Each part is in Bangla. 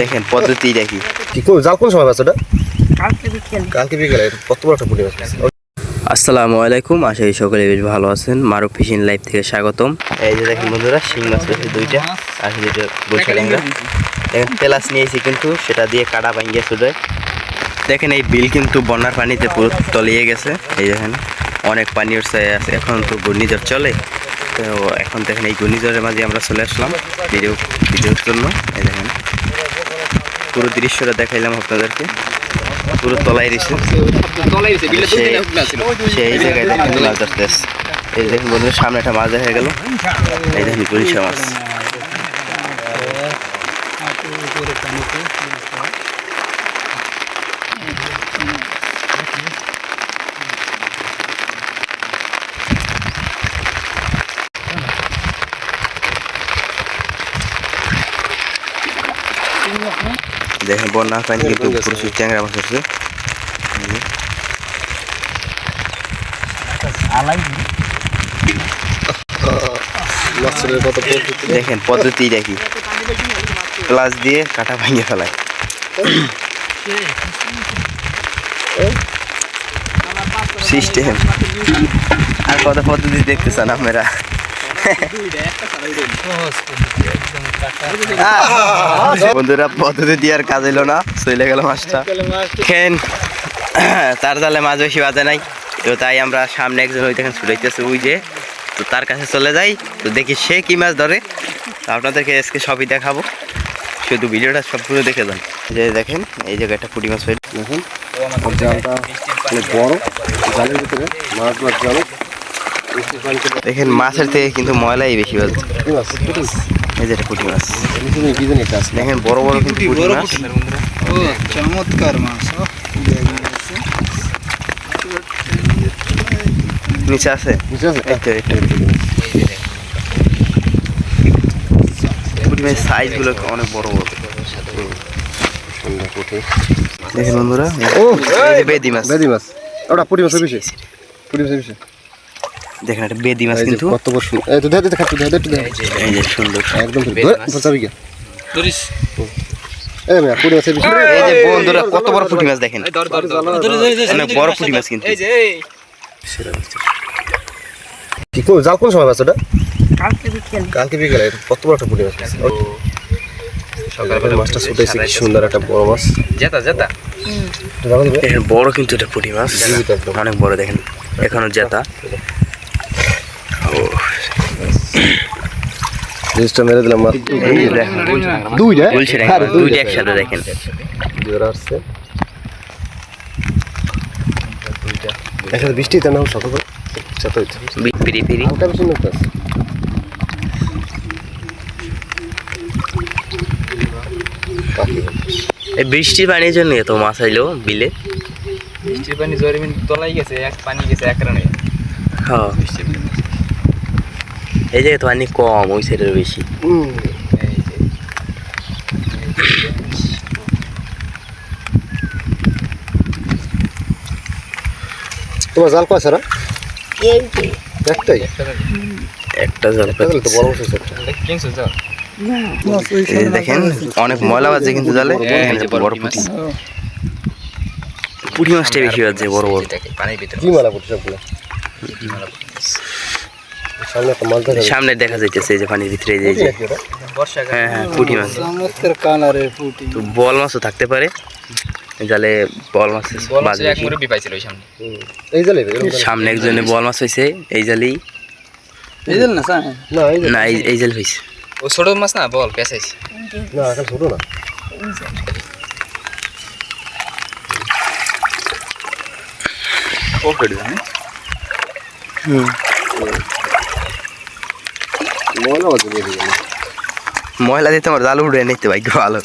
দেখেন পদ্ধতি দেখি জাল কোন সময় বাচ্চাটা কালকে বিকেলে কত বড় একটা পুঁটি মাছ। আসসালামু আলাইকুম, আশা করি সকলে বেশ ভালো আছেন। মারুফ ফিশিং লাইভ থেকে স্বাগতম। এই যে দেখেন বন্ধুরা, শিং মাছ রয়েছে দুইটা আর দুইটা বৈশা ট্যাংরা। দেখেন পেলাস নিয়েছি কিন্তু সেটা দিয়ে কাটা ভাঙিয়ে চলে। দেখেন এই বিল কিন্তু বন্যার পানিতে পুরো তলিয়ে গেছে। এই দেখেন অনেক পানি উঠছে, এখন তো ঘূর্ণিঝড় চলে। তো এখন দেখেন এই ঘূর্ণিঝড়ের মাঝে আমরা চলে আসলাম ভিডিওর জন্য। এই দেখেন পুরো দৃশ্যটা দেখাইলাম আপনাদেরকে। পুরো তলায় রয়েছে সেই জায়গায় দেখেন মাছ ধরতেছে। এই দেখেন বন্ধুরা, সামনে একটা মাছ দেখা গেল। এই দেখেন গুলশা মাছ। দেখেন বন্যা পানি কিন্তু প্রচুর ট্যাংরা মাছ হচ্ছে। দেখেন পদ্ধতি দেখি, প্লাস দিয়ে কাটা ভাঙিয়ে ফেলায়। সিস্টেম আর কত পদ্ধতি দেখতে চান আপনারা? বন্ধুরা পদ্ধতি দিয়ে আর কাজ হইলো না, চলে গেল মাছটা। খেন তার জালে মাছ বেশি বাজে নাই, তো তাই আমরা সামনে একজন ওই দেখেন ছুটাইতেছে ওই যে, তো তার কাছে চলে যাই, তো দেখি সে কি মাছ ধরে। আপনাদেরকে আজকে সবই দেখাবো, শুধু ভিডিওটা সব পুরো দেখে যান। যে দেখেন এই জায়গায় একটা পুঁটি মাছ পাই, দেখেন জালটা অনেক বড়, জালের ভিতরে মাছ মাছ জাল। দেখেন মাছের থেকে কিন্তু ময়লাই বেশি বাজছে। এই যে পুঁটি মাছ, দেখেন বড় বড় কিন্তু পুঁটি মাছ। চমৎকার মাছ নিচে আছে, সাইজ গুলো অনেক বড় বড়। দেখেন বন্ধুরা, বেদি মাছ, ওটা পুঁটি মাছের বেশি, পুঁটি মাছের বেশি। দেখেন একটা বেদি মাছ কিন্তু কত বড় সুন্দর। এই তো দেখতে খাচ্ছি, এই যে সুন্দর একদম যাবি কি ধরিস। এই মিয়া পুঁটি মাছের বেশি। এই যে বন্ধুরা কত বড় পুঁটি মাছ দেখেন, অনেক বড় পুঁটি মাছ কিন্তু। কি কো জাল কোন সময় বাচ্চাটা কালকে বিকেলে কত বড় একটা পুঁটি মাছ। সকালবেলা মাছটা ছুটাইছে, কি সুন্দর একটা বড় মাছ। জেতা দেখেন বড় কিন্তু এটা পুঁটি মাছ, অনেক বড়। দেখেন এখনো জেতা। জিনিসটা মেরে দিলাম মাছ দুইটা একসাথে। দেখেন আসছে একসাথে, বৃষ্টি তো না সকাল পিরি পিরি। এই বৃষ্টির পানির জন্য এত মাছ আইলো বিলে। বৃষ্টির পানি জোরে তলাই গেছে, এক পানি গেছে এক রানে। হ্যাঁ এই জায়গায় তো পানি কম, ওই সাইডের বেশি। তোমার জাল কয় সারা? একটাই, একটা জাল তো বড় মাছ আছে। দেখেন অনেক ময়লা বাজছে কিন্তু জালে। বড় পুঁটি, পুঁটি মাছটা বেশি বাজছে বড় বড়। কি মালা পুঁটি সবগুলো সামনে দেখা যাইতেছে এই যে পানির ভিতরে। এই যে হ্যাঁ হ্যাঁ পুঁটি মাছ, তো বল মাছও থাকতে পারে জালে। বল মাছ সামনে একজনে বল মাছ হয়েছে এই জালেই। না এই জাল হয়েছে। ও ছোট মাছ না, বল পেঁচাইছে না, এখন ছোট না। ময়লা দিতে আমার জাল উড়ে নিতে ভাই ভালো।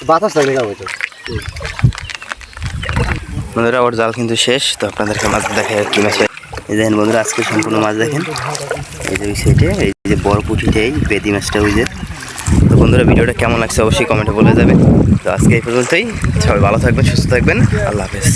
বাতাস লাগলে কেমন হতো। বন্ধুরা ওর জাল কিন্তু শেষ, তো আপনাদেরকে মাছ দেখে কি মাছ। এই দেখেন বন্ধুরা, আজকে সম্পূর্ণ মাছ দেখেন। এই যে ওই সাইডে এই যে বড় পুঁটিটা, এই বেদি মাছটা ওই যে। তো বন্ধুরা ভিডিওটা কেমন লাগছে অবশ্যই কমেন্টে বলে যাবেন। তো আজকে এই পর্যন্তই, সবাই ভালো থাকবেন, সুস্থ থাকবেন, আল্লাহ হাফেজ।